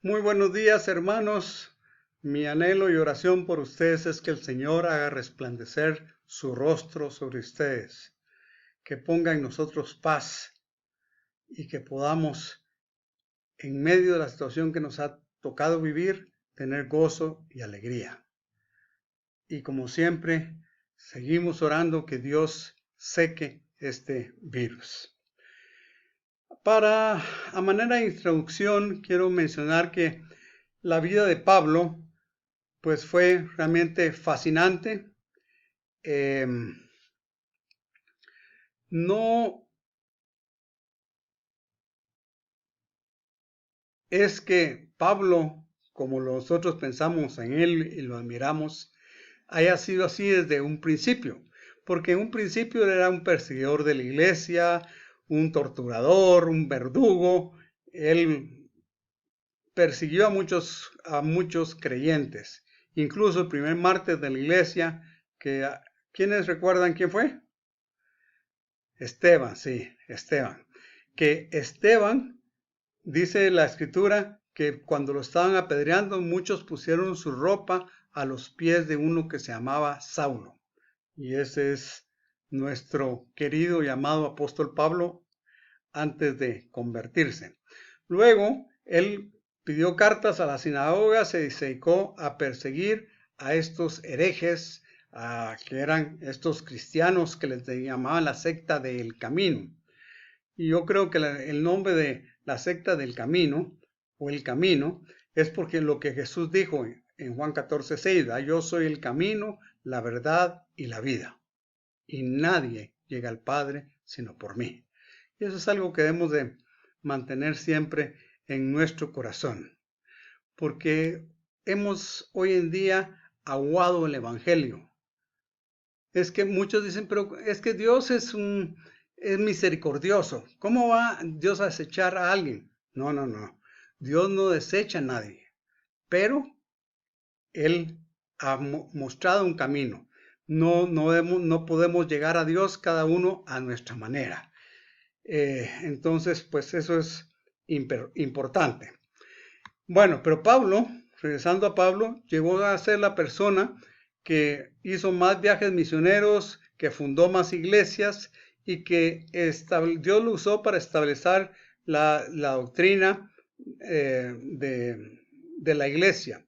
Muy buenos días, hermanos. Mi anhelo y oración por ustedes es que el Señor haga resplandecer su rostro sobre ustedes, que ponga en nosotros paz y que podamos, en medio de la situación que nos ha tocado vivir, tener gozo y alegría. Y como siempre, seguimos orando que Dios seque este virus. A manera de introducción, quiero mencionar que la vida de Pablo pues fue realmente fascinante. No es que Pablo, como nosotros pensamos en él y lo admiramos, haya sido así desde un principio, porque en un principio era un perseguidor de la iglesia, un torturador, un verdugo. Él persiguió a muchos creyentes, incluso el primer mártir de la iglesia, ¿quiénes recuerdan quién fue? Esteban, sí, Esteban. Que Esteban, dice la escritura, que cuando lo estaban apedreando, muchos pusieron su ropa a los pies de uno que se llamaba Saulo. Y ese es nuestro querido y amado apóstol Pablo antes de convertirse. Luego, él pidió cartas a las sinagogas, se dedicó a perseguir a estos herejes, que eran estos cristianos que les llamaban la secta del camino. Y yo creo que el nombre de la secta del camino o el camino es porque lo que Jesús dijo en Juan 14:6, yo soy el camino, la verdad y la vida. Y nadie llega al Padre sino por mí. Y eso es algo que debemos de mantener siempre en nuestro corazón, porque hemos hoy en día aguado el Evangelio. Es que muchos dicen, pero es que Dios es misericordioso. ¿Cómo va Dios a desechar a alguien? No, no, no. Dios no desecha a nadie, pero Él ha mostrado un camino. No podemos llegar a Dios cada uno a nuestra manera. Entonces, pues eso es importante. Bueno, pero Pablo, regresando a Pablo, llegó a ser la persona que hizo más viajes misioneros, que fundó más iglesias y que Dios lo usó para establecer la doctrina de la iglesia.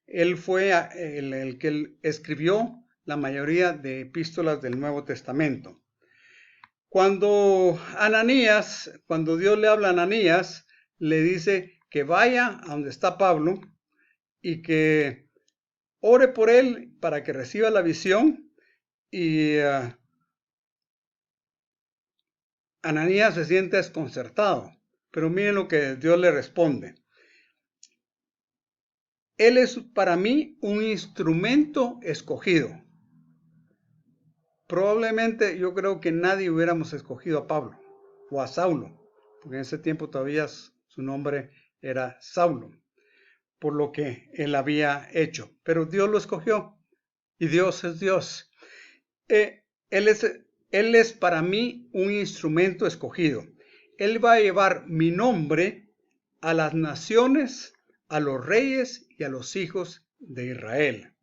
Él fue el que escribió la mayoría de epístolas del Nuevo Testamento. Cuando Dios le habla a Ananías, le dice que vaya a donde está Pablo y que ore por él para que reciba la visión. Y Ananías se siente desconcertado, pero miren lo que Dios le responde. Él es para mí un instrumento escogido. Probablemente yo creo que nadie hubiéramos escogido a Pablo o a Saulo, porque en ese tiempo todavía su nombre era Saulo, por lo que él había hecho. Pero Dios lo escogió y Dios es Dios. Él es para mí un instrumento escogido. Él va a llevar mi nombre a las naciones, a los reyes y a los hijos de Israel.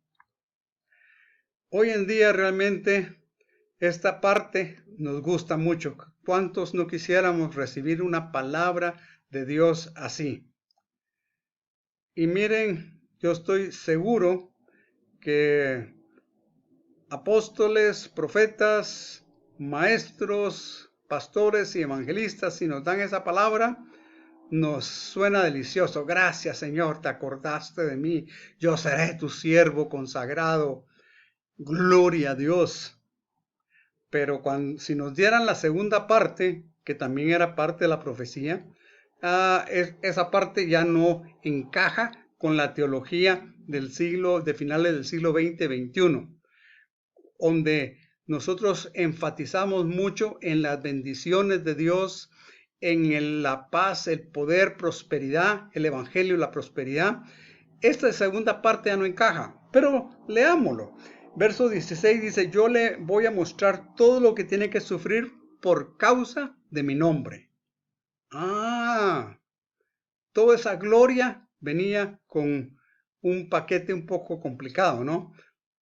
Hoy en día realmente esta parte nos gusta mucho. ¿Cuántos no quisiéramos recibir una palabra de Dios así? Y miren, yo estoy seguro que apóstoles, profetas, maestros, pastores y evangelistas, si nos dan esa palabra, nos suena delicioso. Gracias, Señor, te acordaste de mí. Yo seré tu siervo consagrado. Gloria a Dios. Pero si nos dieran la segunda parte, que también era parte de la profecía, esa parte ya no encaja con la teología de finales del siglo XX-XXI, donde nosotros enfatizamos mucho en las bendiciones de Dios, en la paz, el poder, prosperidad, el evangelio y la prosperidad. Esta segunda parte ya no encaja, pero leámoslo. Verso 16 dice, yo le voy a mostrar todo lo que tiene que sufrir por causa de mi nombre. Toda esa gloria venía con un paquete un poco complicado, ¿no?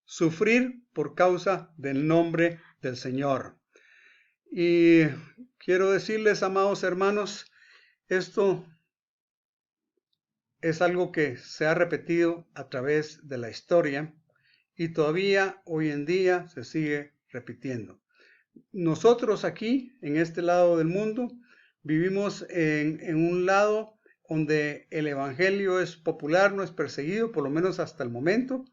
Sufrir por causa del nombre del Señor. Y quiero decirles, amados hermanos, esto es algo que se ha repetido a través de la historia y todavía hoy en día se sigue repitiendo. Nosotros aquí, en este lado del mundo, vivimos en un lado donde el evangelio es popular, no es perseguido, por lo menos hasta el momento,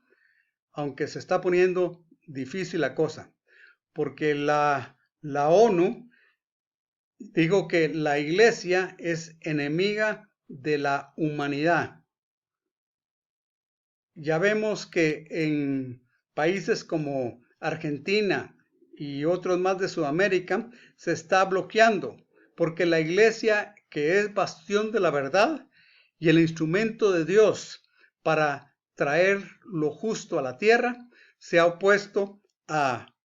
aunque se está poniendo difícil la cosa, porque la ONU, digo que la iglesia es enemiga de la humanidad. Ya vemos que en países como Argentina y otros más de Sudamérica se está bloqueando porque la iglesia, que es bastión de la verdad y el instrumento de Dios para traer lo justo a la tierra, se ha opuesto a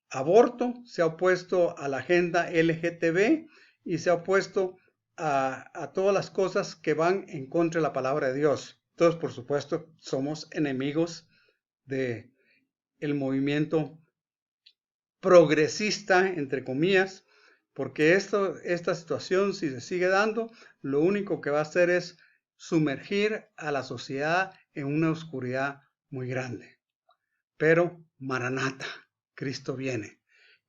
aborto, se ha opuesto a la agenda LGTB y se ha opuesto a todas las cosas que van en contra de la palabra de Dios. Entonces, por supuesto, somos enemigos del movimiento progresista, entre comillas, porque esta situación, si se sigue dando, lo único que va a hacer es sumergir a la sociedad en una oscuridad muy grande. Pero, Maranata, Cristo viene.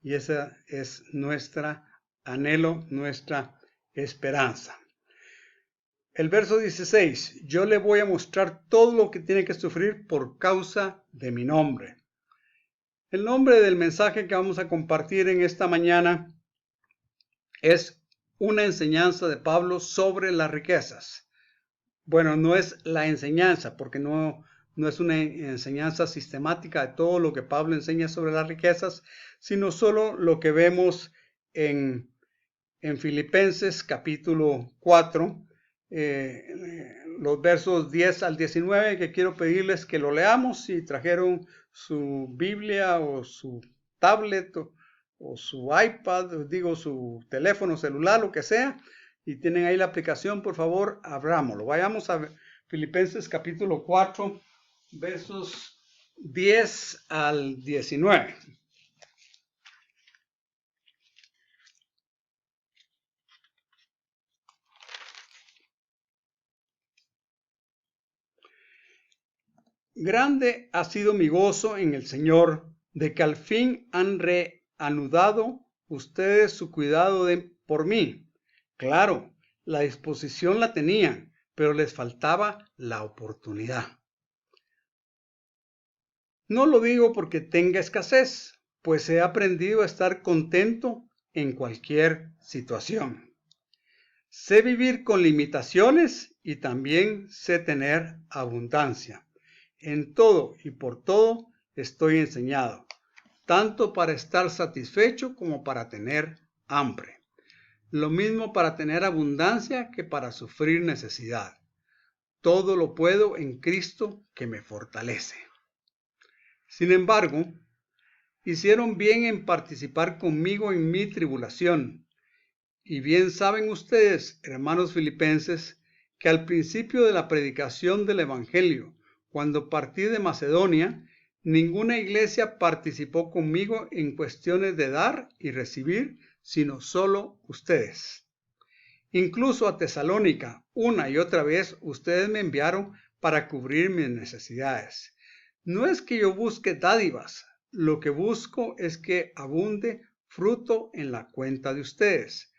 Y esa es nuestro anhelo, nuestra esperanza. El verso 16, yo le voy a mostrar todo lo que tiene que sufrir por causa de mi nombre. El nombre del mensaje que vamos a compartir en esta mañana es una enseñanza de Pablo sobre las riquezas. Bueno, no es la enseñanza, porque no es una enseñanza sistemática de todo lo que Pablo enseña sobre las riquezas, sino solo lo que vemos en Filipenses capítulo 4, los versos 10 al 19, que quiero pedirles que lo leamos. Si trajeron su Biblia o su tablet o su iPad, digo su teléfono celular, lo que sea, y tienen ahí la aplicación, por favor, abrámoslo. Vayamos a Filipenses capítulo 4, versos 10 al 19. Grande ha sido mi gozo en el Señor, de que al fin han reanudado ustedes su cuidado por mí. Claro, la disposición la tenían, pero les faltaba la oportunidad. No lo digo porque tenga escasez, pues he aprendido a estar contento en cualquier situación. Sé vivir con limitaciones y también sé tener abundancia. En todo y por todo estoy enseñado, tanto para estar satisfecho como para tener hambre. Lo mismo para tener abundancia que para sufrir necesidad. Todo lo puedo en Cristo que me fortalece. Sin embargo, hicieron bien en participar conmigo en mi tribulación. Y bien saben ustedes, hermanos filipenses, que al principio de la predicación del Evangelio, cuando partí de Macedonia, ninguna iglesia participó conmigo en cuestiones de dar y recibir, sino solo ustedes. Incluso a Tesalónica, una y otra vez, ustedes me enviaron para cubrir mis necesidades. No es que yo busque dádivas, lo que busco es que abunde fruto en la cuenta de ustedes.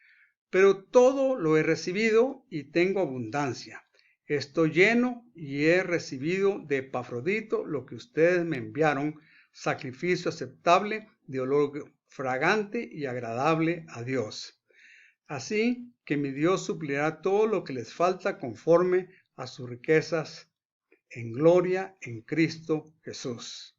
Pero todo lo he recibido y tengo abundancia. Estoy lleno y he recibido de Epafrodito lo que ustedes me enviaron, sacrificio aceptable de olor fragante y agradable a Dios. Así que mi Dios suplirá todo lo que les falta conforme a sus riquezas en gloria en Cristo Jesús.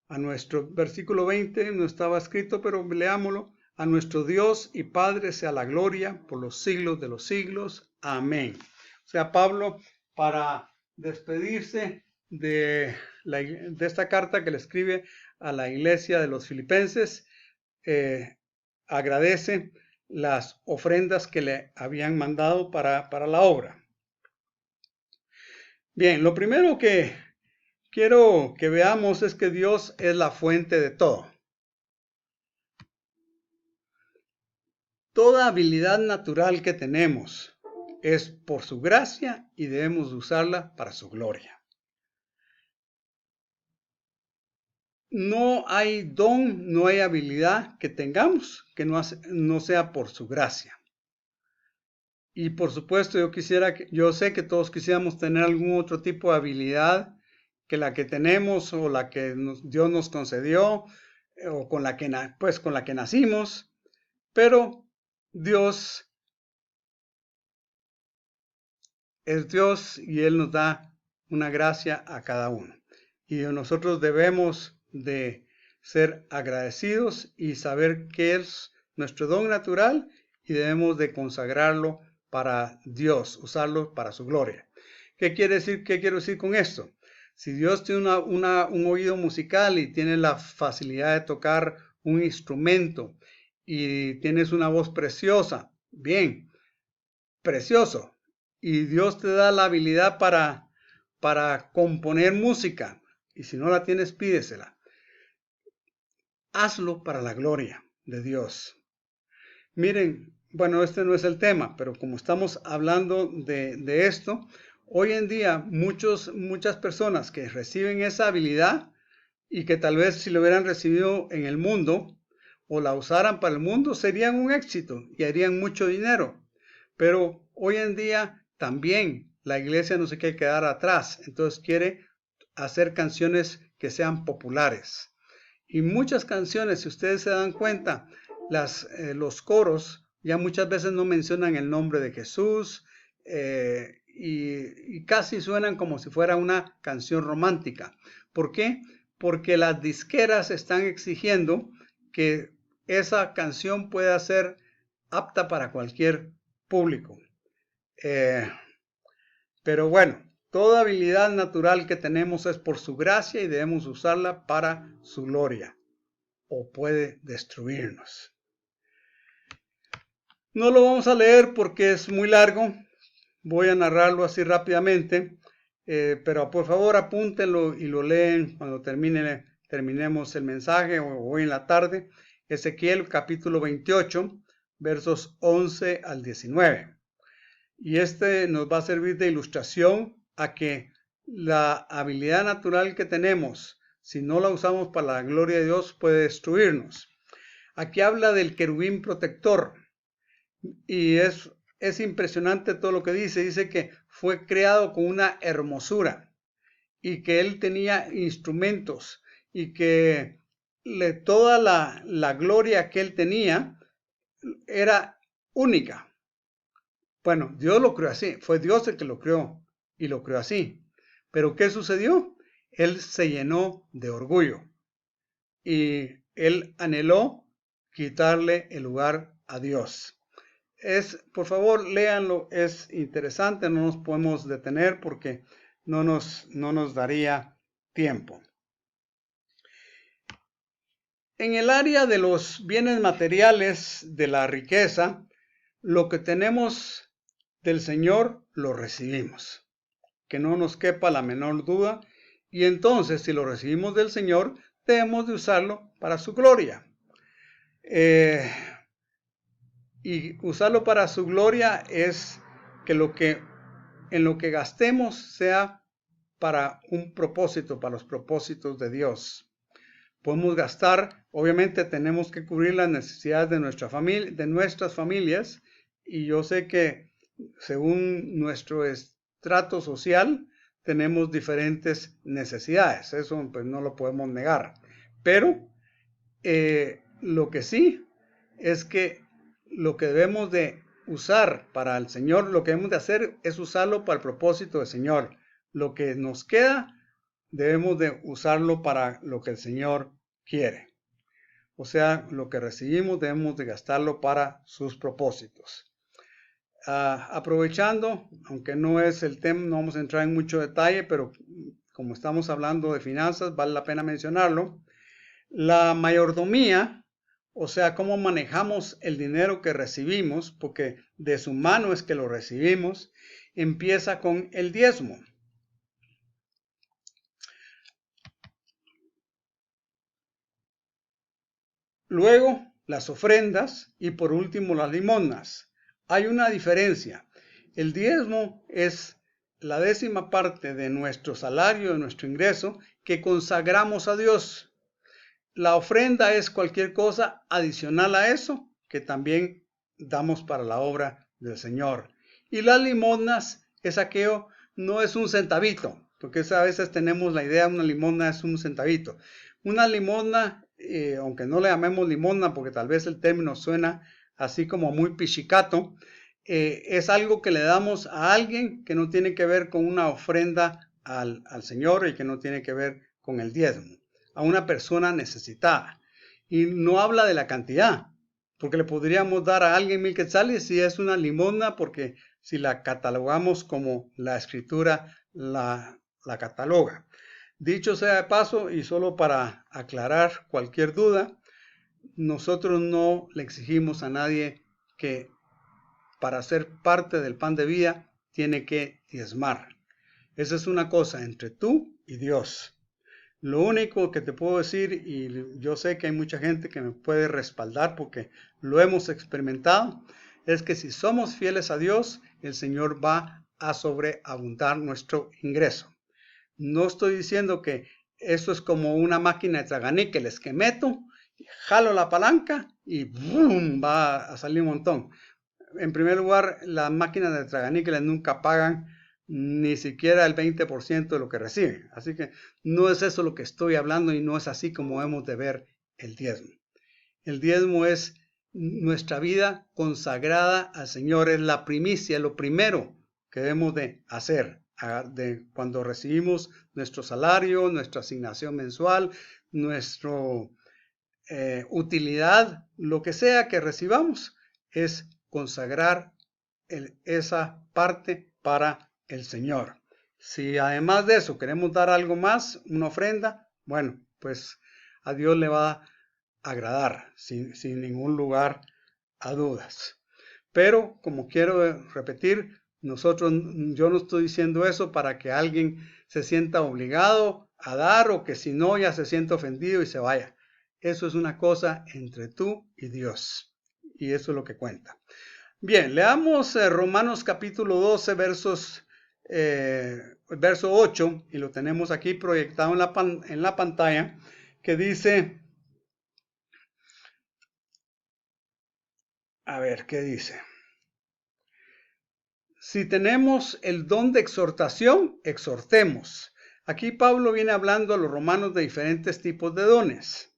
A nuestro versículo 20 no estaba escrito, pero leámoslo. A nuestro Dios y Padre sea la gloria por los siglos de los siglos. Amén. O sea, Pablo, para despedirse de esta carta que le escribe a la iglesia de los filipenses, agradece las ofrendas que le habían mandado para la obra. Bien, lo primero que quiero que veamos es que Dios es la fuente de todo. Toda habilidad natural que tenemos es por su gracia y debemos usarla para su gloria. No hay don, no hay habilidad que tengamos que no sea por su gracia. Y por supuesto, yo sé que todos quisiéramos tener algún otro tipo de habilidad que la que tenemos o la que Dios nos concedió o con la que nacimos, pero Dios es Dios y Él nos da una gracia a cada uno. Y nosotros debemos de ser agradecidos y saber qué es nuestro don natural y debemos de consagrarlo para Dios, usarlo para su gloria. ¿Qué quiere decir? ¿Qué quiero decir con esto? Si Dios tiene un oído musical y tiene la facilidad de tocar un instrumento y tienes una voz preciosa, bien, precioso. Y Dios te da la habilidad para componer música. Y si no la tienes, pídesela. Hazlo para la gloria de Dios. Miren, bueno, este no es el tema, pero como estamos hablando de esto, hoy en día muchas personas que reciben esa habilidad y que tal vez si lo hubieran recibido en el mundo o la usaran para el mundo, serían un éxito y harían mucho dinero. Pero hoy en día también la iglesia no se quiere quedar atrás, entonces quiere hacer canciones que sean populares. Y muchas canciones, si ustedes se dan cuenta, los coros ya muchas veces no mencionan el nombre de Jesús y casi suenan como si fuera una canción romántica. ¿Por qué? Porque las disqueras están exigiendo que esa canción pueda ser apta para cualquier público. Pero bueno, toda habilidad natural que tenemos es por su gracia y debemos usarla para su gloria, o puede destruirnos. No lo vamos a leer porque es muy largo, voy a narrarlo así rápidamente, pero por favor apúntenlo y lo leen cuando terminemos el mensaje o hoy en la tarde. Ezequiel capítulo 28, versos 11 al 19. Y este nos va a servir de ilustración a que la habilidad natural que tenemos, si no la usamos para la gloria de Dios, puede destruirnos. Aquí habla del querubín protector y es impresionante todo lo que dice. Dice que fue creado con una hermosura y que él tenía instrumentos y que toda la gloria que él tenía era única. Bueno, Dios lo creó así, fue Dios el que lo creó y lo creó así. Pero ¿qué sucedió? Él se llenó de orgullo y él anheló quitarle el lugar a Dios. Por favor, léanlo, es interesante, no nos podemos detener porque no nos daría tiempo. En el área de los bienes materiales de la riqueza, lo que tenemos del Señor lo recibimos, que no nos quepa la menor duda, y entonces si lo recibimos del Señor, debemos de usarlo para su gloria. Y usarlo para su gloria es que en lo que gastemos sea para un propósito, para los propósitos de Dios. Podemos gastar, obviamente tenemos que cubrir las necesidades de nuestras familias, y yo sé que según nuestro estrato social tenemos diferentes necesidades, eso pues no lo podemos negar, pero lo que sí es que lo que debemos de usar para el Señor, lo que debemos de hacer es usarlo para el propósito del Señor. Lo que nos queda debemos de usarlo para lo que el Señor quiere. O sea, lo que recibimos debemos de gastarlo para sus propósitos. Aprovechando, aunque no es el tema, no vamos a entrar en mucho detalle, pero como estamos hablando de finanzas, vale la pena mencionarlo. La mayordomía, o sea, cómo manejamos el dinero que recibimos, porque de su mano es que lo recibimos, empieza con el diezmo. Luego, las ofrendas y por último las limosnas. Hay una diferencia. El diezmo es la 10ª parte de nuestro salario, de nuestro ingreso, que consagramos a Dios. La ofrenda es cualquier cosa adicional a eso que también damos para la obra del Señor. Y las limosnas es aquello, no es un centavito, porque a veces tenemos la idea de una limosna es un centavito. Una limosna, aunque no le llamemos limosna porque tal vez el término suena así como muy pichicato, es algo que le damos a alguien que no tiene que ver con una ofrenda al Señor y que no tiene que ver con el diezmo, a una persona necesitada. Y no habla de la cantidad, porque le podríamos dar a alguien 1000 quetzales si es una limosna, porque si la catalogamos como la escritura la cataloga. Dicho sea de paso, y solo para aclarar cualquier duda, nosotros no le exigimos a nadie que para ser parte del pan de vida tiene que diezmar. Esa es una cosa entre tú y Dios. Lo único que te puedo decir, y yo sé que hay mucha gente que me puede respaldar porque lo hemos experimentado, es que si somos fieles a Dios, el Señor va a sobreabundar nuestro ingreso. No estoy diciendo que eso es como una máquina de traganíqueles que meto, jalo la palanca y ¡boom! Va a salir un montón. En primer lugar, las máquinas de traganíqueles nunca pagan ni siquiera el 20% de lo que reciben. Así que no es eso lo que estoy hablando y no es así como hemos de ver el diezmo. El diezmo es nuestra vida consagrada al Señor, es la primicia, lo primero que debemos de hacer cuando recibimos nuestro salario, nuestra asignación mensual, nuestra utilidad, lo que sea que recibamos, es consagrar esa parte para el Señor. Si además de eso queremos dar algo más, una ofrenda, bueno, pues a Dios le va a agradar sin ningún lugar a dudas. Pero como quiero repetir, yo no estoy diciendo eso para que alguien se sienta obligado a dar o que si no ya se sienta ofendido y se vaya. Eso es una cosa entre tú y Dios. Y eso es lo que cuenta. Bien, leamos Romanos capítulo 12, verso 8, y lo tenemos aquí proyectado en la pantalla, que dice, a ver, ¿qué dice? Si tenemos el don de exhortación, exhortemos. Aquí Pablo viene hablando a los romanos de diferentes tipos de dones.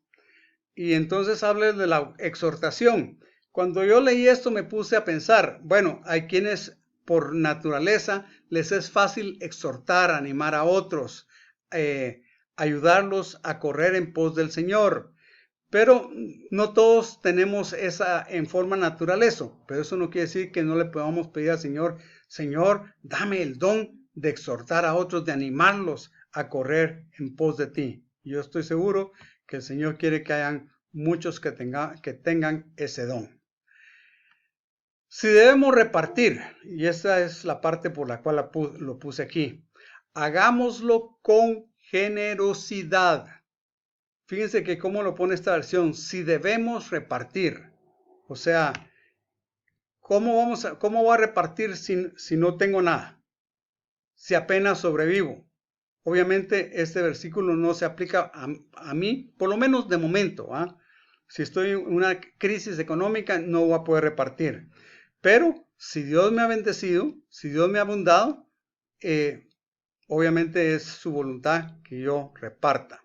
Y entonces habla de la exhortación. Cuando yo leí esto me puse a pensar, bueno, hay quienes por naturaleza les es fácil exhortar, animar a otros, ayudarlos a correr en pos del Señor. Pero no todos tenemos esa en forma natural eso. Pero eso no quiere decir que no le podamos pedir al Señor, Señor, dame el don de exhortar a otros, de animarlos a correr en pos de ti. Yo estoy seguro que el Señor quiere que hayan muchos que tengan ese don. Si debemos repartir, y esa es la parte por la cual lo puse aquí, hagámoslo con generosidad. Fíjense que cómo lo pone esta versión, si debemos repartir. O sea, ¿cómo voy a repartir si no tengo nada? Si apenas sobrevivo. Obviamente este versículo no se aplica a mí, por lo menos de momento. Si estoy en una crisis económica, no voy a poder repartir. Pero si Dios me ha bendecido, si Dios me ha abundado, obviamente es su voluntad que yo reparta.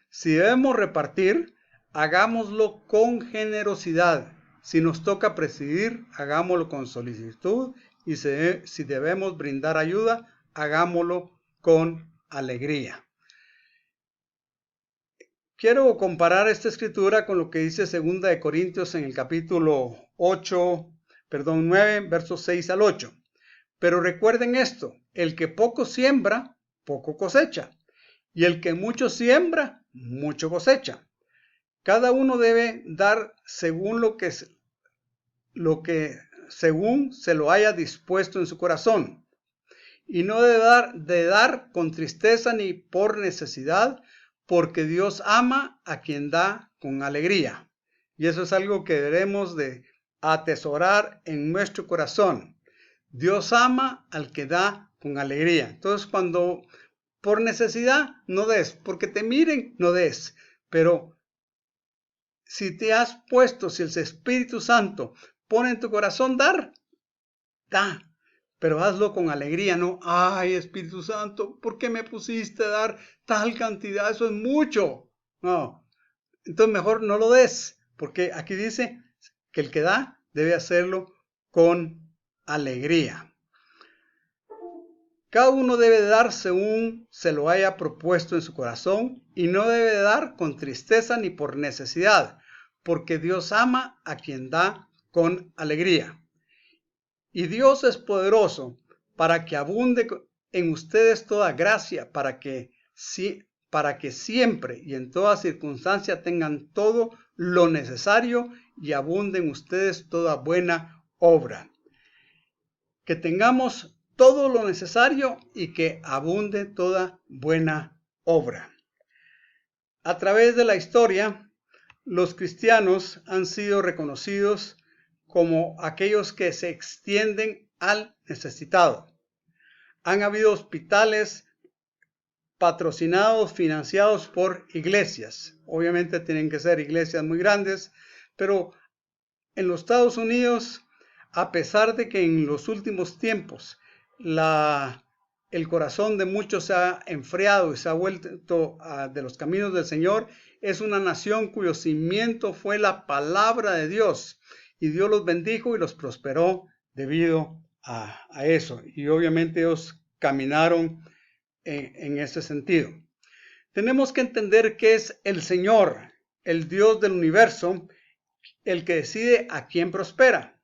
Si debemos repartir, hagámoslo con generosidad. Si nos toca presidir, hagámoslo con solicitud. Y si debemos brindar ayuda, hagámoslo con alegría. Quiero comparar esta escritura con lo que dice 2 de Corintios en el capítulo 9, versos 6 al 8. Pero recuerden esto, el que poco siembra, poco cosecha. Y el que mucho siembra, mucho cosecha. Cada uno debe dar según según se lo haya dispuesto en su corazón. Y no de dar con tristeza ni por necesidad, porque Dios ama a quien da con alegría. Y eso es algo que debemos de atesorar en nuestro corazón. Dios ama al que da con alegría. Entonces, cuando por necesidad, no des. Porque te miren, no des. Pero si te has puesto, si el Espíritu Santo pone en tu corazón dar, da. Pero hazlo con alegría, no, ay, Espíritu Santo, ¿por qué me pusiste a dar tal cantidad? Eso es mucho. No, entonces mejor no lo des, porque aquí dice que el que da debe hacerlo con alegría. Cada uno debe dar según se lo haya propuesto en su corazón y no debe dar con tristeza ni por necesidad, porque Dios ama a quien da con alegría. Y Dios es poderoso para que abunde en ustedes toda gracia, para que siempre y en toda circunstancia tengan todo lo necesario y abunde en ustedes toda buena obra. Que tengamos todo lo necesario y que abunde toda buena obra. A través de la historia, los cristianos han sido reconocidos como aquellos que se extienden al necesitado. Han habido hospitales patrocinados, financiados por iglesias. Obviamente tienen que ser iglesias muy grandes, pero en los Estados Unidos, a pesar de que en los últimos tiempos el corazón de muchos se ha enfriado y se ha vuelto de los caminos del Señor, es una nación cuyo cimiento fue la palabra de Dios. Y Dios los bendijo y los prosperó debido a eso. Y obviamente ellos caminaron en ese sentido. Tenemos que entender que es el Señor, el Dios del universo, el que decide a quién prospera.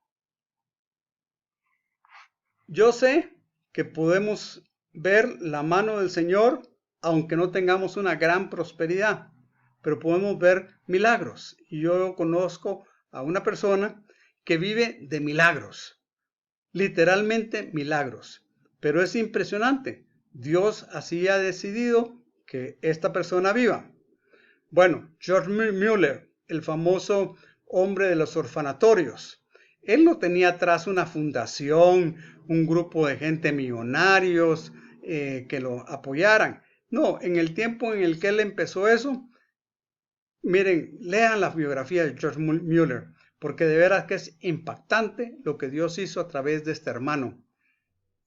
Yo sé que podemos ver la mano del Señor aunque no tengamos una gran prosperidad, pero podemos ver milagros. Y yo conozco a una persona que vive de milagros, literalmente milagros, pero es impresionante. Dios así ha decidido que esta persona viva. Bueno, George Mueller, el famoso hombre de los orfanatorios, él no tenía atrás una fundación, un grupo de gente millonarios que lo apoyaran. No, en el tiempo en el que él empezó eso, miren, lean la biografía de George Mueller, porque de veras que es impactante lo que Dios hizo a través de este hermano,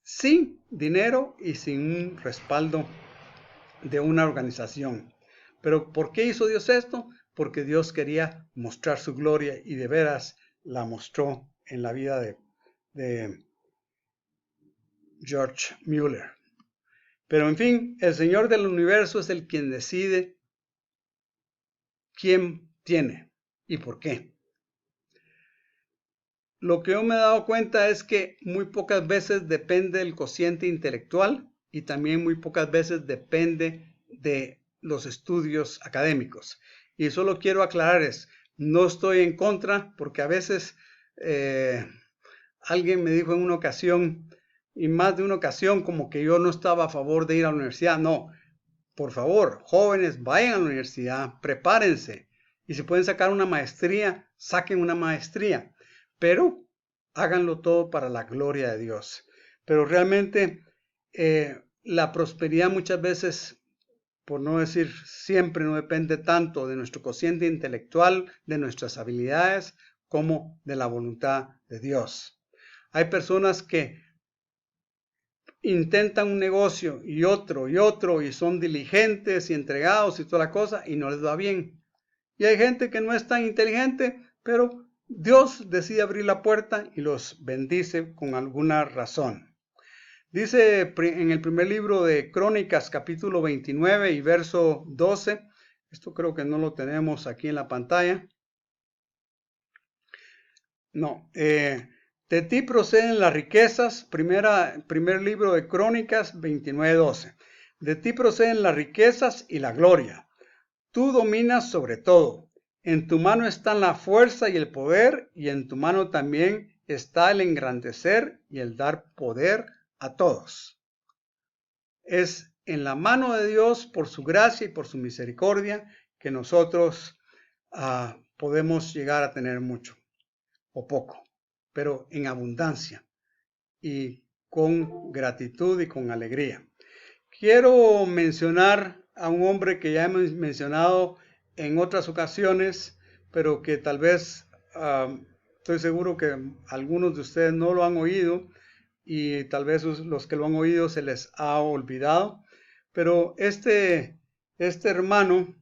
sin dinero y sin un respaldo de una organización. Pero ¿por qué hizo Dios esto? Porque Dios quería mostrar su gloria y de veras la mostró en la vida de George Mueller. Pero en fin, el Señor del universo es el quien decide quién tiene y por qué. Lo que yo me he dado cuenta es que muy pocas veces depende del cociente intelectual y también muy pocas veces depende de los estudios académicos. Y solo quiero aclarar no estoy en contra porque a veces alguien me dijo en una ocasión, y más de una ocasión, como que yo no estaba a favor de ir a la universidad. No, por favor, jóvenes, vayan a la universidad, prepárense. Y si pueden sacar una maestría, saquen una maestría. Pero háganlo todo para la gloria de Dios. Pero realmente la prosperidad muchas veces, por no decir siempre, no depende tanto de nuestro cociente intelectual, de nuestras habilidades, como de la voluntad de Dios. Hay personas que intentan un negocio y otro y son diligentes y entregados y toda la cosa y no les va bien. Y hay gente que no es tan inteligente, pero Dios decide abrir la puerta y los bendice con alguna razón. Dice en el primer libro de Crónicas, capítulo 29 y verso 12, esto creo que no lo tenemos aquí en la pantalla. No, de ti proceden las riquezas, primer libro de Crónicas 29:12. De ti proceden las riquezas y la gloria. Tú dominas sobre todo. En tu mano están la fuerza y el poder, y en tu mano también está el engrandecer y el dar poder a todos. Es en la mano de Dios, por su gracia y por su misericordia, que nosotros podemos llegar a tener mucho o poco, pero en abundancia y con gratitud y con alegría. Quiero mencionar a un hombre que ya hemos mencionado en otras ocasiones, pero que tal vez estoy seguro que algunos de ustedes no lo han oído y tal vez los que lo han oído se les ha olvidado. Pero este hermano,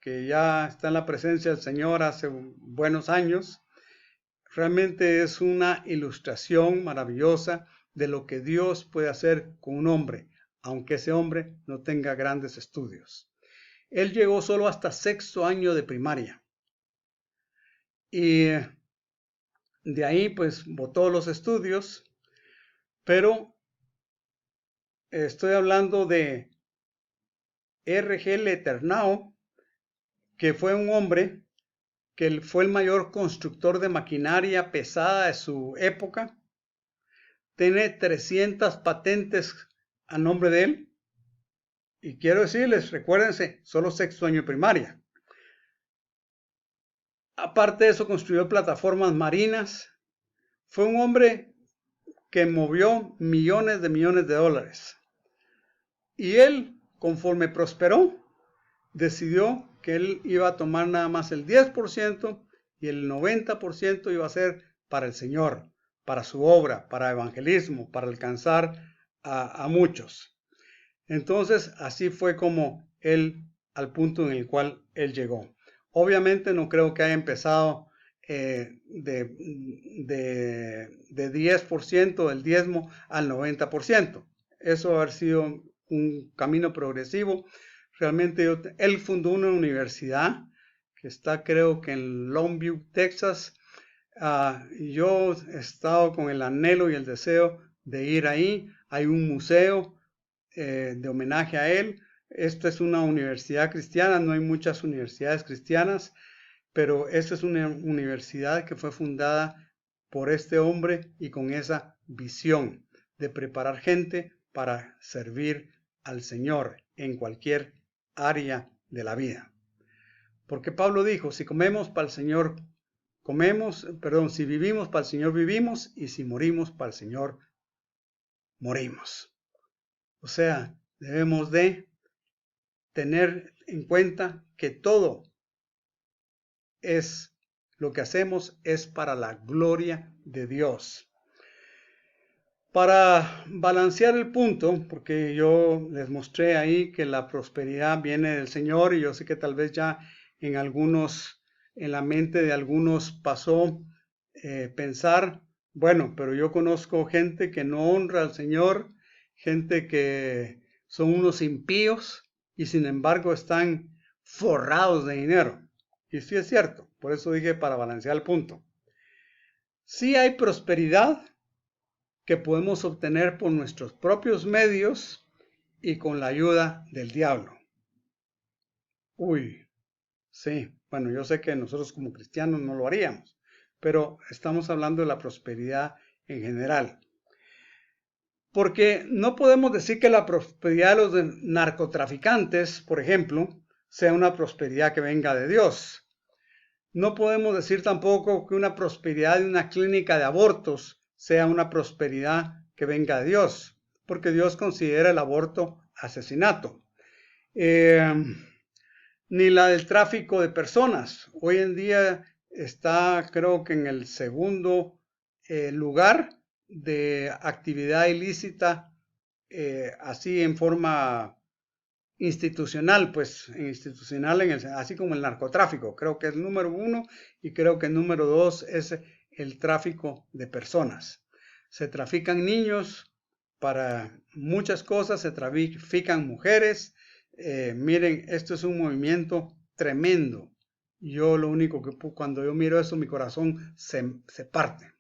que ya está en la presencia del Señor hace buenos años, realmente es una ilustración maravillosa de lo que Dios puede hacer con un hombre, aunque ese hombre no tenga grandes estudios. Él llegó solo hasta sexto año de primaria y de ahí pues botó los estudios, pero estoy hablando de R.G. Leternau, que fue un hombre que fue el mayor constructor de maquinaria pesada de su época. Tiene 300 patentes a nombre de él. Y quiero decirles, recuérdense, solo sexto año de primaria. Aparte de eso, construyó plataformas marinas. Fue un hombre que movió millones de dólares. Y él, conforme prosperó, decidió que él iba a tomar nada más el 10% y el 90% iba a ser para el Señor, para su obra, para evangelismo, para alcanzar a muchos. Entonces, así fue como él, al punto en el cual él llegó. Obviamente no creo que haya empezado de 10% del diezmo al 90%. Eso ha sido un camino progresivo. Realmente él fundó una universidad que está, creo que en Longview, Texas. Yo he estado con el anhelo y el deseo de ir ahí. Hay un museo de homenaje a él. Esta es una universidad cristiana, no hay muchas universidades cristianas, pero esta es una universidad que fue fundada por este hombre y con esa visión de preparar gente para servir al Señor en cualquier área de la vida. Porque Pablo dijo, si comemos para el Señor, si vivimos para el Señor, vivimos, y si morimos para el Señor, morimos. O sea, debemos de tener en cuenta que todo es lo que hacemos es para la gloria de Dios. Para balancear el punto, porque yo les mostré ahí que la prosperidad viene del Señor y yo sé que tal vez ya en la mente de algunos pasó pensar, bueno, pero yo conozco gente que no honra al Señor, gente que son unos impíos y sin embargo están forrados de dinero. Y sí es cierto, por eso dije para balancear el punto. Sí hay prosperidad que podemos obtener por nuestros propios medios y con la ayuda del diablo. Uy, sí, bueno, yo sé que nosotros como cristianos no lo haríamos, pero estamos hablando de la prosperidad en general. Porque no podemos decir que la prosperidad de los narcotraficantes, por ejemplo, sea una prosperidad que venga de Dios. No podemos decir tampoco que una prosperidad de una clínica de abortos sea una prosperidad que venga de Dios, porque Dios considera el aborto asesinato. Ni la del tráfico de personas. Hoy en día está, creo que en el segundo lugar de actividad ilícita, así en forma institucional, así como el narcotráfico. Creo que es el número 1 y creo que el número 2 es el tráfico de personas. Se trafican niños para muchas cosas, se trafican mujeres. Miren, esto es un movimiento tremendo. Yo lo único que cuando yo miro eso, mi corazón se parte.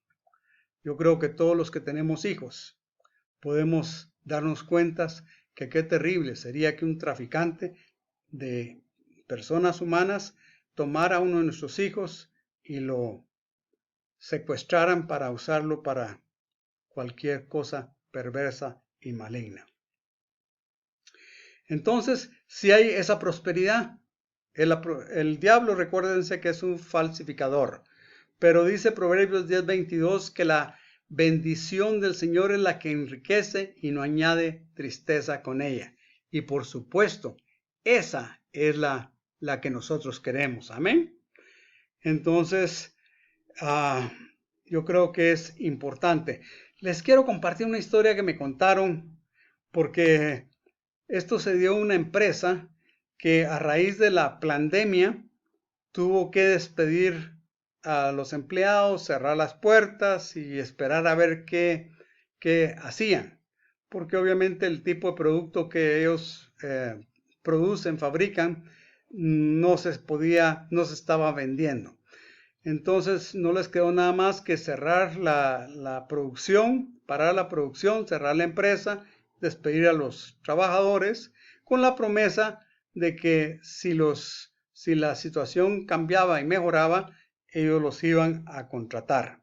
Yo creo que todos los que tenemos hijos podemos darnos cuenta que qué terrible sería que un traficante de personas humanas tomara a uno de nuestros hijos y lo secuestraran para usarlo para cualquier cosa perversa y maligna. Entonces, si hay esa prosperidad, El diablo, recuérdense que es un falsificador. Pero dice Proverbios 10:22 que la bendición del Señor es la que enriquece y no añade tristeza con ella. Y por supuesto, esa es la que nosotros queremos. Amén. Entonces, yo creo que es importante. Les quiero compartir una historia que me contaron porque esto se dio a una empresa que a raíz de la pandemia tuvo que despedir a los empleados, cerrar las puertas y esperar a ver qué hacían. Porque obviamente el tipo de producto que ellos producen, fabrican, no se estaba vendiendo. Entonces no les quedó nada más que cerrar la producción, parar la producción, cerrar la empresa, despedir a los trabajadores con la promesa de que si la situación cambiaba y mejoraba, ellos los iban a contratar.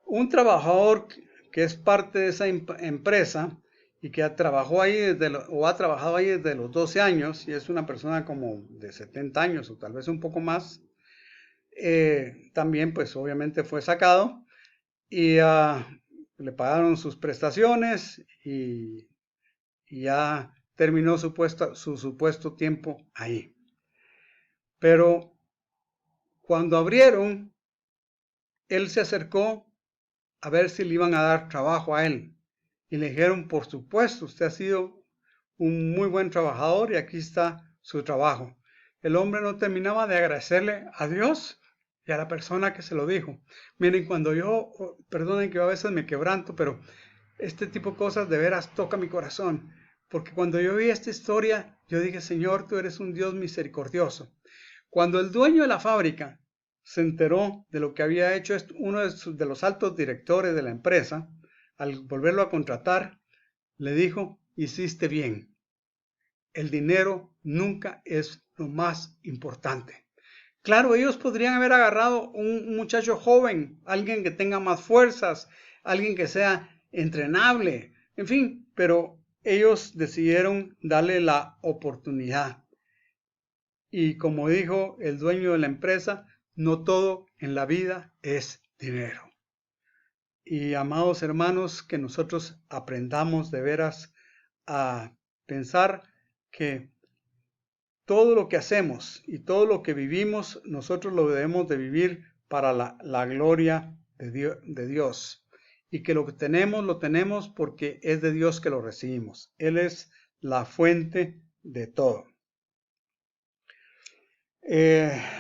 Un trabajador que es parte de esa empresa y que ha trabajado ahí desde los 12 años y es una persona como de 70 años o tal vez un poco más, también pues obviamente fue sacado y le pagaron sus prestaciones y ya terminó su supuesto tiempo ahí. Pero cuando abrieron, él se acercó a ver si le iban a dar trabajo a él. Y le dijeron, por supuesto, usted ha sido un muy buen trabajador y aquí está su trabajo. El hombre no terminaba de agradecerle a Dios y a la persona que se lo dijo. Miren, perdonen que yo a veces me quebranto, pero este tipo de cosas de veras toca mi corazón. Porque cuando yo vi esta historia, yo dije, Señor, tú eres un Dios misericordioso. Cuando el dueño de la fábrica se enteró de lo que había hecho uno de los altos directores de la empresa, al volverlo a contratar, le dijo, hiciste bien. El dinero nunca es lo más importante. Claro, ellos podrían haber agarrado un muchacho joven, alguien que tenga más fuerzas, alguien que sea entrenable, en fin, pero ellos decidieron darle la oportunidad. Y como dijo el dueño de la empresa, no todo en la vida es dinero. Y amados hermanos, que nosotros aprendamos de veras a pensar que todo lo que hacemos y todo lo que vivimos, nosotros lo debemos de vivir para la gloria de Dios. Y que lo que tenemos, lo tenemos porque es de Dios que lo recibimos. Él es la fuente de todo.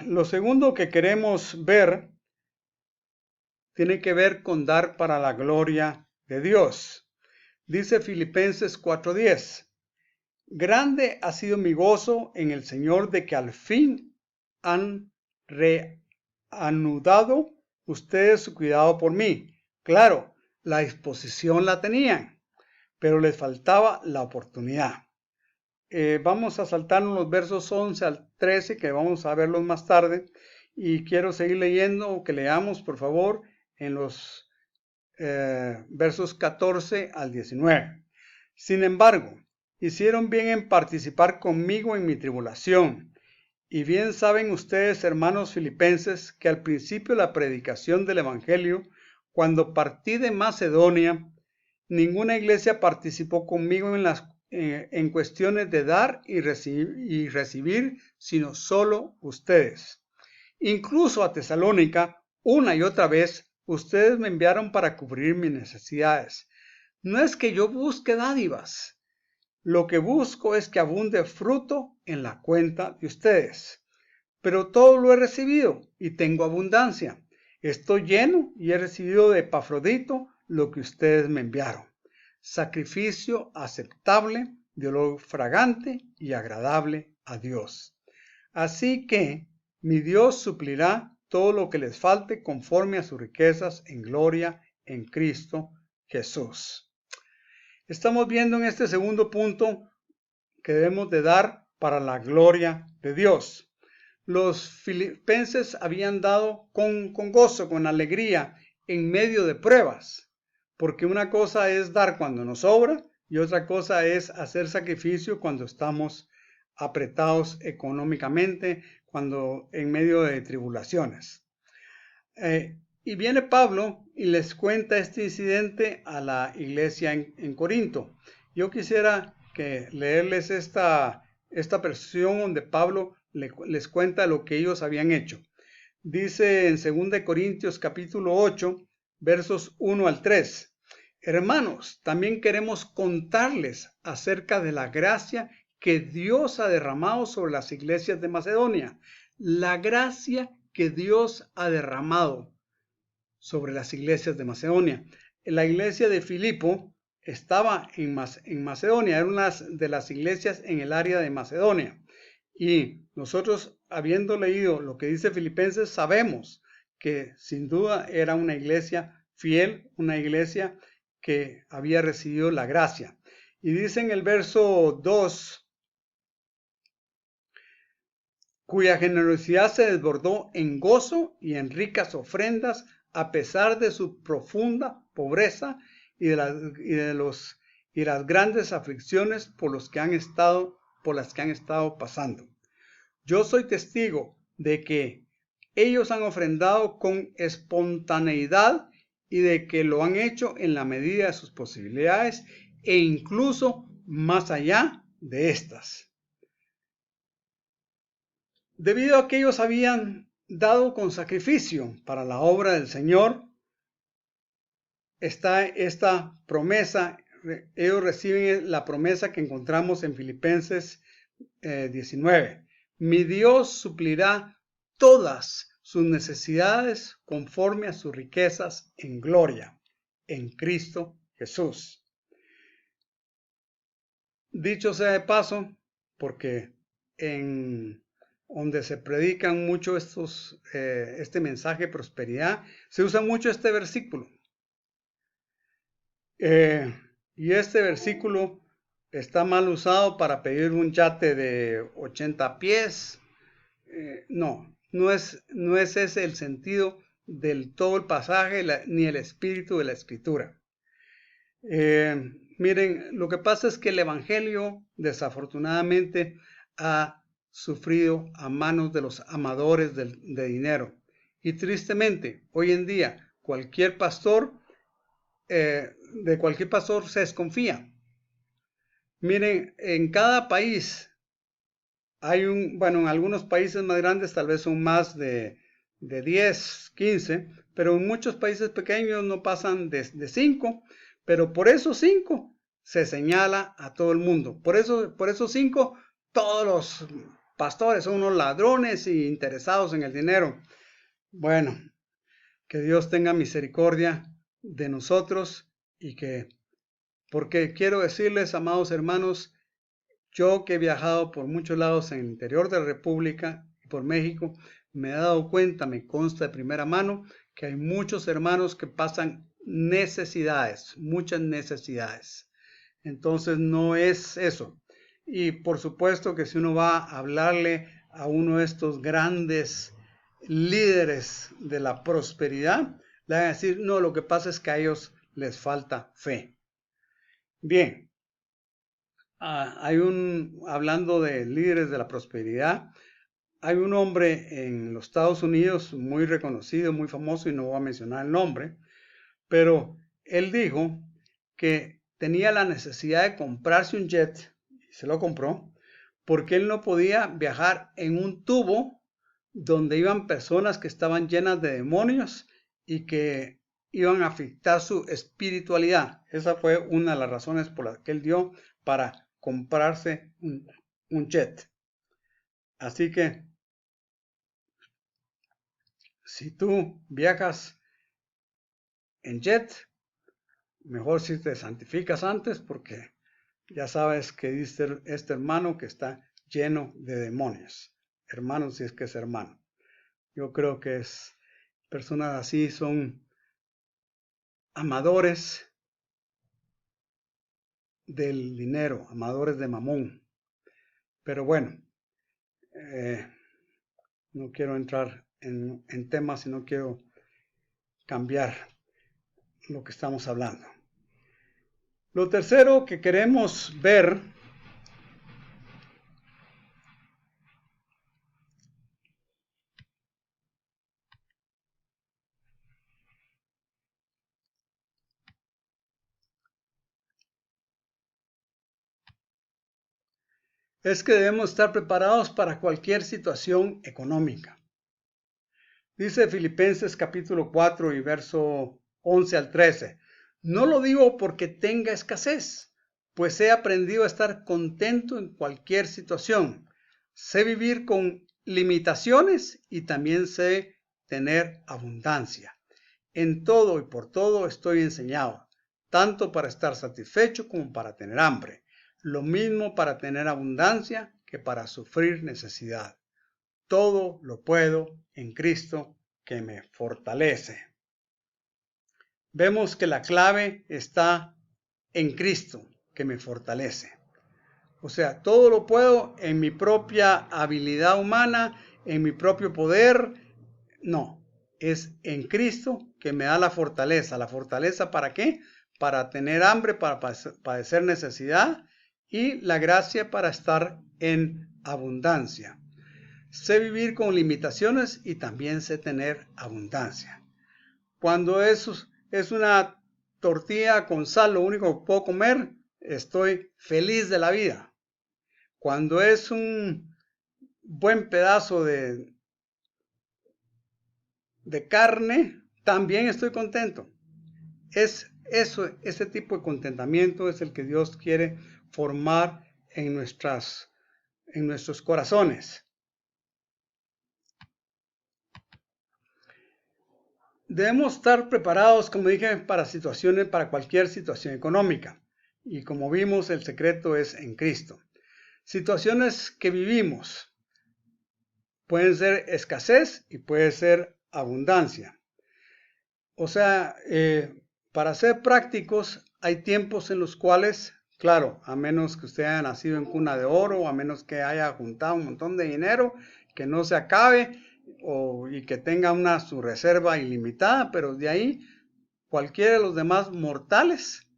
Lo segundo que queremos ver tiene que ver con dar para la gloria de Dios. Dice Filipenses 4:10, grande ha sido mi gozo en el Señor de que al fin han reanudado ustedes su cuidado por mí. Claro, la disposición la tenían, pero les faltaba la oportunidad. Vamos a saltarnos los versos 11 al 13, que vamos a verlos más tarde. Y quiero seguir leyendo, que leamos, por favor, en los versos 14 al 19. Sin embargo, hicieron bien en participar conmigo en mi tribulación. Y bien saben ustedes, hermanos filipenses, que al principio de la predicación del Evangelio, cuando partí de Macedonia, ninguna iglesia participó conmigo en cuestiones de dar y recibir, sino solo ustedes. Incluso a Tesalónica, una y otra vez, ustedes me enviaron para cubrir mis necesidades. No es que yo busque dádivas. Lo que busco es que abunde fruto en la cuenta de ustedes. Pero todo lo he recibido y tengo abundancia. Estoy lleno y he recibido de Epafrodito lo que ustedes me enviaron. Sacrificio aceptable, de olor fragante y agradable a Dios. Así que mi Dios suplirá todo lo que les falte conforme a sus riquezas en gloria en Cristo Jesús. Estamos viendo en este segundo punto que debemos de dar para la gloria de Dios. Los filipenses habían dado con gozo, con alegría, en medio de pruebas. Porque una cosa es dar cuando nos sobra y otra cosa es hacer sacrificio cuando estamos apretados económicamente, cuando en medio de tribulaciones. Y viene Pablo y les cuenta este incidente a la iglesia en Corinto. Yo quisiera leerles esta versión donde Pablo les cuenta lo que ellos habían hecho. Dice en 2 Corintios capítulo 8, versos 1 al 3. Hermanos, también queremos contarles acerca de la gracia que Dios ha derramado sobre las iglesias de Macedonia. La gracia que Dios ha derramado sobre las iglesias de Macedonia. La iglesia de Filipo estaba en Macedonia, era una de las iglesias en el área de Macedonia. Y nosotros, habiendo leído lo que dice Filipenses, sabemos que sin duda era una iglesia fiel, una iglesia que había recibido la gracia. Y dice en el verso 2, cuya generosidad se desbordó en gozo y en ricas ofrendas, a pesar de su profunda pobreza y de las grandes aflicciones por las que han estado pasando. Yo soy testigo de que ellos han ofrendado con espontaneidad y de que lo han hecho en la medida de sus posibilidades e incluso más allá de estas. Debido a que ellos habían dado con sacrificio para la obra del Señor, está esta promesa. Ellos reciben la promesa que encontramos en Filipenses 19. Mi Dios suplirá todas sus necesidades conforme a sus riquezas en gloria, en Cristo Jesús. Dicho sea de paso, porque en donde se predican mucho este mensaje de prosperidad, se usa mucho este versículo. Y este versículo está mal usado para pedir un yate de 80 pies. No es ese el sentido del todo el pasaje ni el espíritu de la escritura. Miren, lo que pasa es que el evangelio desafortunadamente ha sufrido a manos de los amadores de dinero. Y tristemente, hoy en día, cualquier pastor, de cualquier pastor se desconfía. Miren, en cada país hay en algunos países más grandes tal vez son más de 10, 15, pero en muchos países pequeños no pasan de 5, pero por esos 5 se señala a todo el mundo. Por esos 5, todos los pastores son unos ladrones y interesados en el dinero. Bueno, que Dios tenga misericordia de nosotros porque quiero decirles, amados hermanos, yo que he viajado por muchos lados en el interior de la República y por México, me he dado cuenta, me consta de primera mano, que hay muchos hermanos que pasan necesidades, muchas necesidades. Entonces no es eso. Y por supuesto que si uno va a hablarle a uno de estos grandes líderes de la prosperidad, le van a decir, no, lo que pasa es que a ellos les falta fe. Bien. Hablando de líderes de la prosperidad, hay un hombre en los Estados Unidos muy reconocido, muy famoso, y no voy a mencionar el nombre, pero él dijo que tenía la necesidad de comprarse un jet, y se lo compró, porque él no podía viajar en un tubo donde iban personas que estaban llenas de demonios y que iban a afectar su espiritualidad. Esa fue una de las razones por las que él dio para comprarse un jet. Así que si tú viajas en jet, mejor si te santificas antes, porque ya sabes que dice este hermano que está lleno de demonios. Hermano, si es que es hermano. Yo creo que personas así son amadores del dinero, amadores de mamón. Pero bueno, no quiero entrar en temas y no quiero cambiar lo que estamos hablando. Lo tercero que queremos ver es que debemos estar preparados para cualquier situación económica. Dice Filipenses capítulo 4 y verso 11 al 13. No lo digo porque tenga escasez, pues he aprendido a estar contento en cualquier situación. Sé vivir con limitaciones y también sé tener abundancia. En todo y por todo estoy enseñado, tanto para estar satisfecho como para tener hambre, lo mismo para tener abundancia que para sufrir necesidad. Todo lo puedo en Cristo que me fortalece. Vemos que la clave está en Cristo que me fortalece. O sea, todo lo puedo en mi propia habilidad humana, en mi propio poder. No, es en Cristo que me da la fortaleza. ¿La fortaleza para qué? Para tener hambre, para padecer necesidad y la gracia para estar en abundancia. Sé vivir con limitaciones y también sé tener abundancia. Cuando es una tortilla con sal, lo único que puedo comer, estoy feliz de la vida. Cuando es un buen pedazo de carne, también estoy contento. Ese tipo de contentamiento es el que Dios quiere formar en nuestros corazones. Debemos estar preparados, como dije, para cualquier situación económica. Y como vimos, el secreto es en Cristo. Situaciones que vivimos pueden ser escasez y puede ser abundancia. O sea, para ser prácticos, hay tiempos en los cuales, claro, a menos que usted haya nacido en cuna de oro, a menos que haya juntado un montón de dinero, que no se acabe y que tenga su reserva ilimitada, pero de ahí, cualquiera de los demás mortales,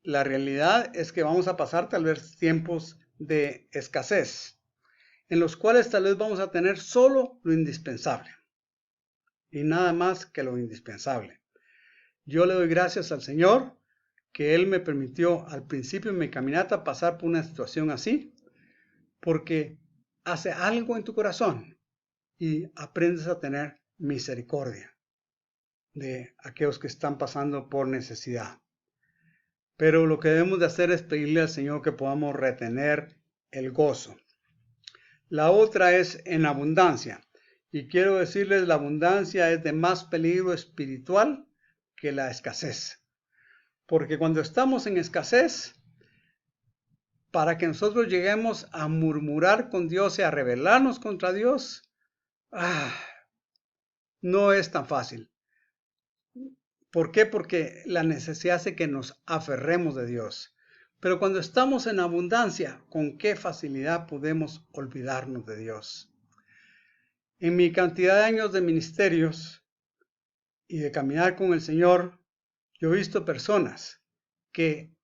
la realidad es que vamos a pasar tal vez tiempos de escasez, en los cuales tal vez vamos a tener solo lo indispensable y nada más que lo indispensable. Yo le doy gracias al Señor que Él me permitió al principio de mi caminata pasar por una situación así, porque hace algo en tu corazón y aprendes a tener misericordia de aquellos que están pasando por necesidad. Pero lo que debemos de hacer es pedirle al Señor que podamos retener el gozo. La otra es en abundancia. Y quiero decirles, la abundancia es de más peligro espiritual que la escasez. Porque cuando estamos en escasez, para que nosotros lleguemos a murmurar con Dios y a rebelarnos contra Dios, no es tan fácil. ¿Por qué? Porque la necesidad hace que nos aferremos de Dios. Pero cuando estamos en abundancia, ¿con qué facilidad podemos olvidarnos de Dios? En mi cantidad de años de ministerios y de caminar con el Señor, yo he visto personas que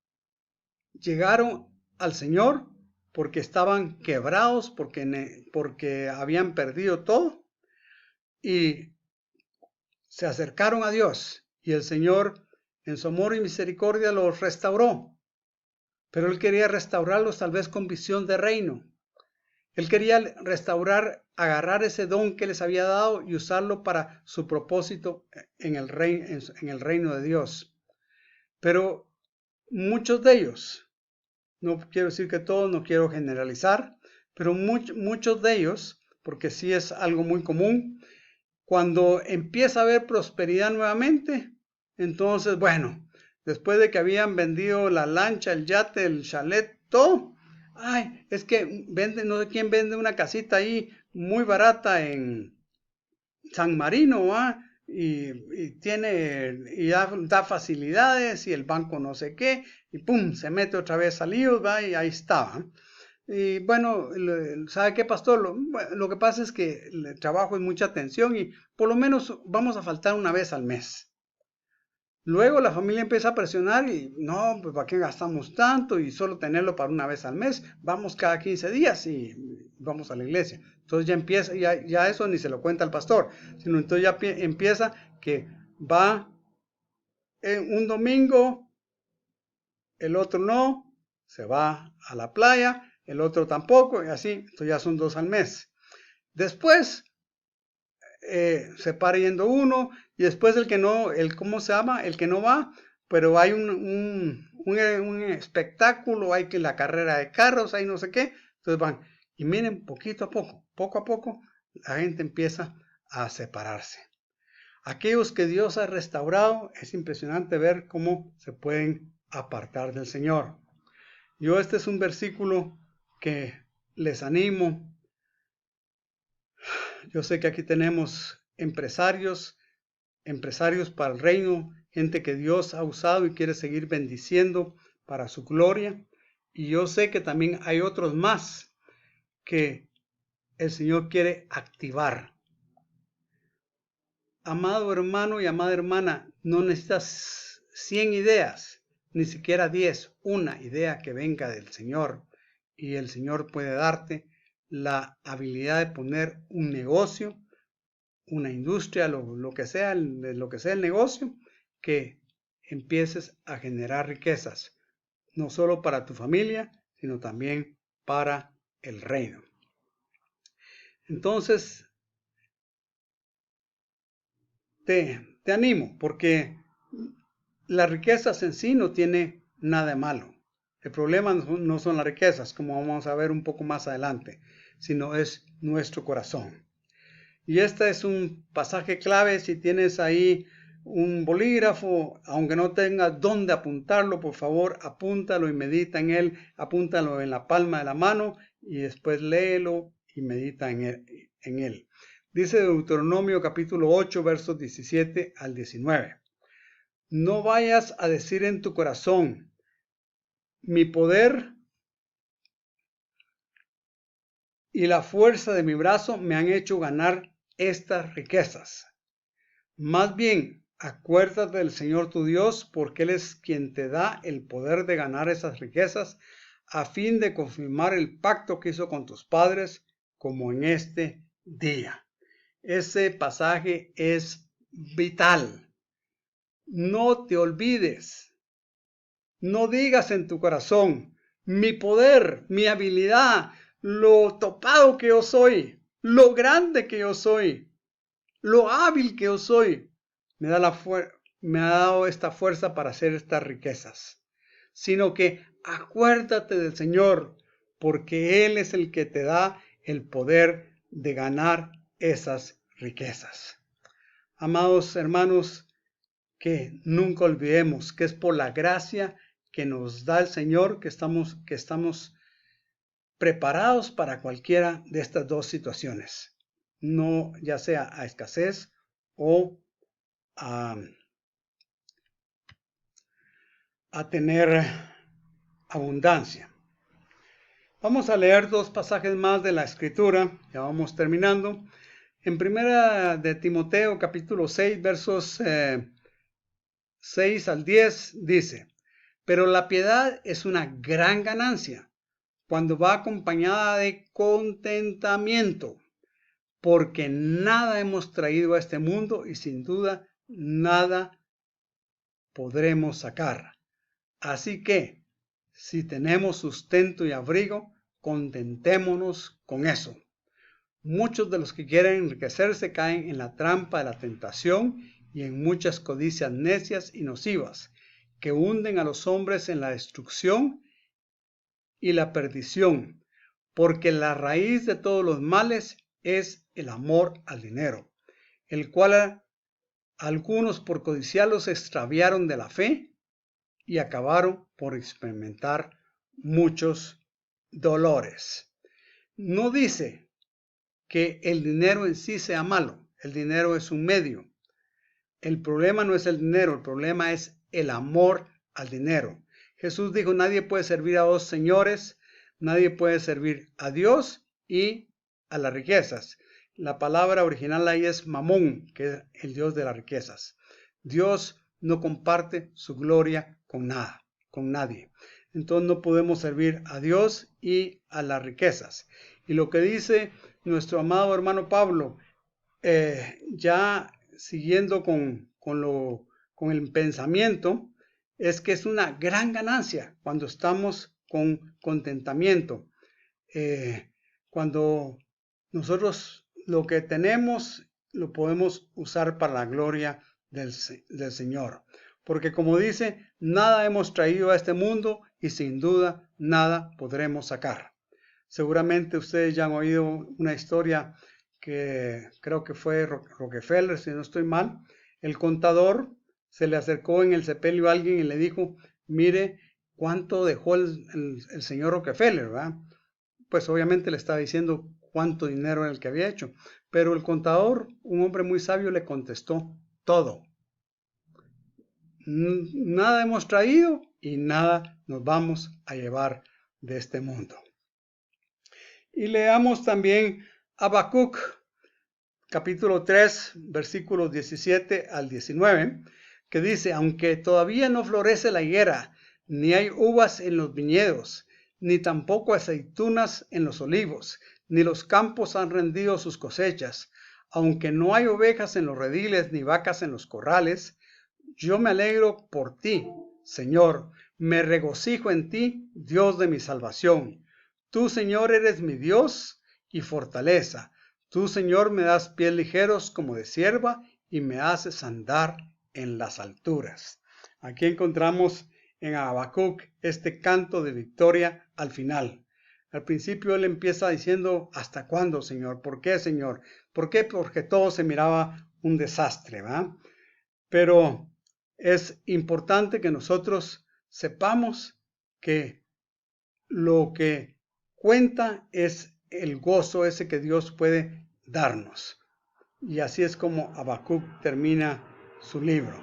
llegaron al Señor porque estaban quebrados, porque habían perdido todo y se acercaron a Dios y el Señor en su amor y misericordia los restauró. Pero Él quería restaurarlos tal vez con visión de reino. Él quería agarrar ese don que les había dado y usarlo para su propósito en el reino de Dios. Pero muchos de ellos, no quiero decir que todos, no quiero generalizar, pero muchos de ellos, porque sí es algo muy común, cuando empieza a haber prosperidad nuevamente, entonces, bueno, después de que habían vendido la lancha, el yate, el chalet, todo, ay, es que no sé quién vende una casita ahí muy barata en San Marino, ¿va? Y da facilidades y el banco no sé qué, y pum, se mete otra vez a líos, ¿va? Y ahí está. Y bueno, ¿sabe qué, pastor? Lo que pasa es que el trabajo es mucha atención y por lo menos vamos a faltar una vez al mes. Luego la familia empieza a presionar y no, pues ¿para qué gastamos tanto? Y solo tenerlo para una vez al mes. Vamos cada 15 días y vamos a la iglesia. Entonces ya empieza, ya eso ni se lo cuenta al pastor, sino entonces ya empieza que va un domingo, el otro no, se va a la playa, el otro tampoco, y así, entonces ya son 2 al mes. Después se para yendo uno, y después el que no, ¿cómo se llama? El que no va, pero hay un espectáculo, hay que la carrera de carros, hay no sé qué, entonces van. Y miren, poco a poco, la gente empieza a separarse. Aquellos que Dios ha restaurado, es impresionante ver cómo se pueden apartar del Señor. Este es un versículo que les animo. Yo sé que aquí tenemos empresarios para el reino, gente que Dios ha usado y quiere seguir bendiciendo para su gloria. Y yo sé que también hay otros más que el Señor quiere activar. Amado hermano y amada hermana, no necesitas 100 ideas, ni siquiera 10, una idea que venga del Señor. Y el Señor puede darte la habilidad de poner un negocio, una industria, lo que sea el negocio, que empieces a generar riquezas, no solo para tu familia, sino también para el reino. Entonces, te animo, porque las riquezas en sí no tiene nada de malo. El problema no son las riquezas, como vamos a ver un poco más adelante, sino es nuestro corazón. Y este es un pasaje clave. Si tienes ahí un bolígrafo, aunque no tengas dónde apuntarlo, por favor, apúntalo y medita en él. Apúntalo en la palma de la mano y después léelo y medita en él. Dice Deuteronomio capítulo 8, versos 17 al 19. No vayas a decir en tu corazón, mi poder y la fuerza de mi brazo me han hecho ganar estas riquezas. Más bien, acuérdate del Señor tu Dios, porque Él es quien te da el poder de ganar esas riquezas, a fin de confirmar el pacto que hizo con tus padres, como en este día. Ese pasaje es vital. No te olvides. No digas en tu corazón, mi poder, mi habilidad, lo topado que yo soy, lo grande que yo soy, lo hábil que yo soy, me ha dado esta fuerza para hacer estas riquezas. Sino que acuérdate del Señor, porque Él es el que te da el poder de ganar esas riquezas. Amados hermanos, que nunca olvidemos que es por la gracia que nos da el Señor que estamos preparados para cualquiera de estas dos situaciones, no ya sea a escasez o a tener abundancia. Vamos a leer 2 pasajes más de la Escritura, ya vamos terminando. En primera de Timoteo capítulo 6 versos 6 al 10 dice: pero la piedad es una gran ganancia cuando va acompañada de contentamiento, porque nada hemos traído a este mundo y sin duda nada podremos sacar. Así que, si tenemos sustento y abrigo, contentémonos con eso. Muchos de los que quieren enriquecerse caen en la trampa de la tentación y en muchas codicias necias y nocivas, que hunden a los hombres en la destrucción y la perdición, porque la raíz de todos los males es el amor al dinero, el cual algunos por codiciarlos se extraviaron de la fe y acabaron por experimentar muchos dolores. No dice que el dinero en sí sea malo, el dinero es un medio. El problema no es el dinero, el problema es el amor al dinero. Jesús dijo, nadie puede servir a 2 señores, nadie puede servir a Dios y a las riquezas. La palabra original ahí es mamón, que es el Dios de las riquezas. Dios no comparte su gloria con nada, con nadie. Entonces no podemos servir a Dios y a las riquezas. Y lo que dice nuestro amado hermano Pablo, ya siguiendo con el pensamiento, es que es una gran ganancia cuando estamos con contentamiento. cuando nosotros lo que tenemos lo podemos usar para la gloria del Señor. Porque como dice, nada hemos traído a este mundo y sin duda nada podremos sacar. Seguramente ustedes ya han oído una historia que creo que fue Rockefeller, si no estoy mal. El contador se le acercó en el sepelio a alguien y le dijo, mire cuánto dejó el señor Rockefeller, ¿verdad? Pues obviamente le estaba diciendo cuánto dinero era el que había hecho. Pero el contador, un hombre muy sabio, le contestó todo. Nada hemos traído y nada nos vamos a llevar de este mundo. Y leamos también Habacuc, capítulo 3, versículos 17 al 19, que dice, aunque todavía no florece la higuera, ni hay uvas en los viñedos, ni tampoco aceitunas en los olivos, ni los campos han rendido sus cosechas, aunque no hay ovejas en los rediles, ni vacas en los corrales, yo me alegro por ti, Señor, me regocijo en ti, Dios de mi salvación. Tú, Señor, eres mi Dios y fortaleza. Tú, Señor, me das pies ligeros como de cierva y me haces andar en las alturas. Aquí encontramos en Habacuc este canto de victoria al final. Al principio él empieza diciendo, ¿hasta cuándo, Señor? ¿Por qué, Señor? ¿Por qué? Porque todo se miraba un desastre, ¿verdad? Pero es importante que nosotros sepamos que lo que cuenta es el gozo ese que Dios puede darnos. Y así es como Habacuc termina su libro.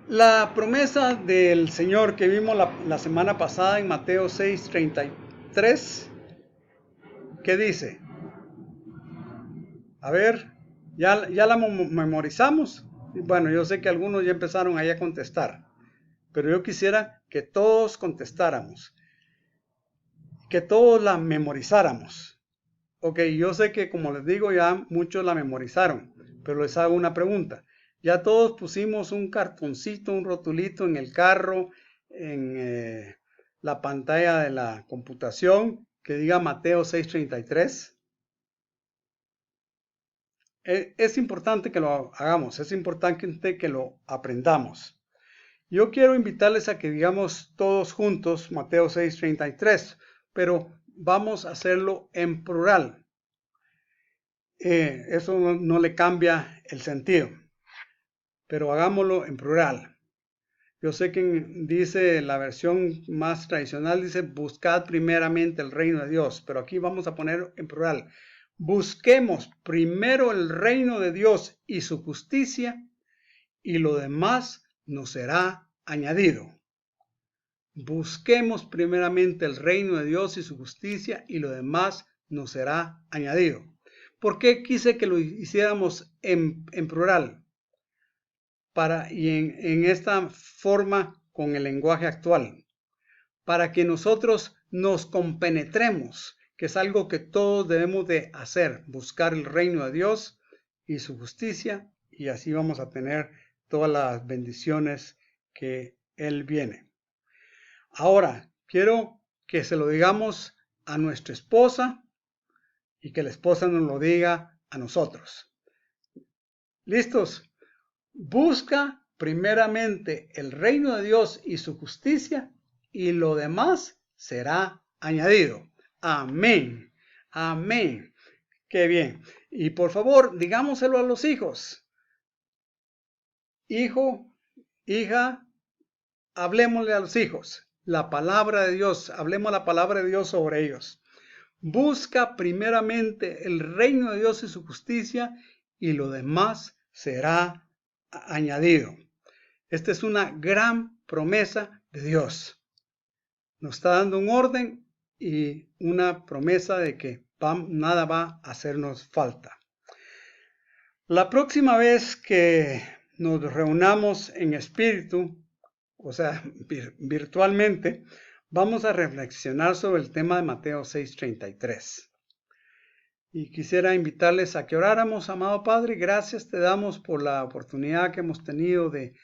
La promesa del Señor que vimos la semana pasada en Mateo 6:33, ¿qué dice? A ver, ¿ya la memorizamos? Bueno, yo sé que algunos ya empezaron ahí a contestar, pero yo quisiera que todos contestáramos, que todos la memorizáramos. Ok, yo sé que como les digo ya muchos la memorizaron, pero les hago una pregunta. Ya todos pusimos un cartoncito, un rotulito en el carro, en la pantalla de la computación que diga Mateo 6:33. Es importante que lo hagamos, es importante que lo aprendamos. Yo quiero invitarles a que digamos todos juntos Mateo 6:33, pero vamos a hacerlo en plural. Eso no le cambia el sentido, pero hagámoslo en plural. Yo sé que dice la versión más tradicional, dice buscad primeramente el reino de Dios, pero aquí vamos a poner en plural. Busquemos primero el reino de Dios y su justicia, y lo demás nos será añadido. Busquemos primeramente el reino de Dios y su justicia, y lo demás nos será añadido. ¿Por qué quise que lo hiciéramos en plural? Y en esta forma con el lenguaje actual. Para que nosotros nos compenetremos, que es algo que todos debemos de hacer, buscar el reino de Dios y su justicia, y así vamos a tener todas las bendiciones que Él viene. Ahora, quiero que se lo digamos a nuestra esposa y que la esposa nos lo diga a nosotros. ¿Listos? Busca primeramente el reino de Dios y su justicia, y lo demás será añadido. Amén. Amén. Qué bien. Y por favor, digámoselo a los hijos. Hijo, hija, hablemosle a los hijos. La palabra de Dios, hablemos la palabra de Dios sobre ellos. Busca primeramente el reino de Dios y su justicia, y lo demás será añadido. Esta es una gran promesa de Dios. Nos está dando un orden y una promesa de que nada va a hacernos falta. La próxima vez que nos reunamos en espíritu, o sea, virtualmente, vamos a reflexionar sobre el tema de Mateo 6:33. Y quisiera invitarles a que oráramos, amado Padre. Gracias te damos por la oportunidad que hemos tenido de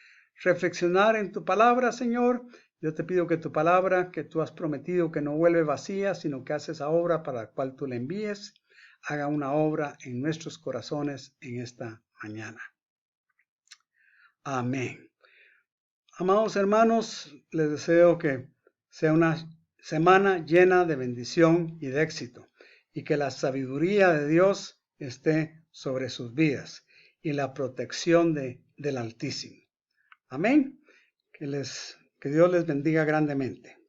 reflexionar en tu palabra, Señor, Yo te pido que tu palabra, que tú has prometido que no vuelve vacía, sino que hace esa obra para la cual tú la envíes, haga una obra en nuestros corazones en esta mañana. Amén. Amados hermanos, les deseo que sea una semana llena de bendición y de éxito, y que la sabiduría de Dios esté sobre sus vidas y la protección del Altísimo. Amén. Que Dios les bendiga grandemente.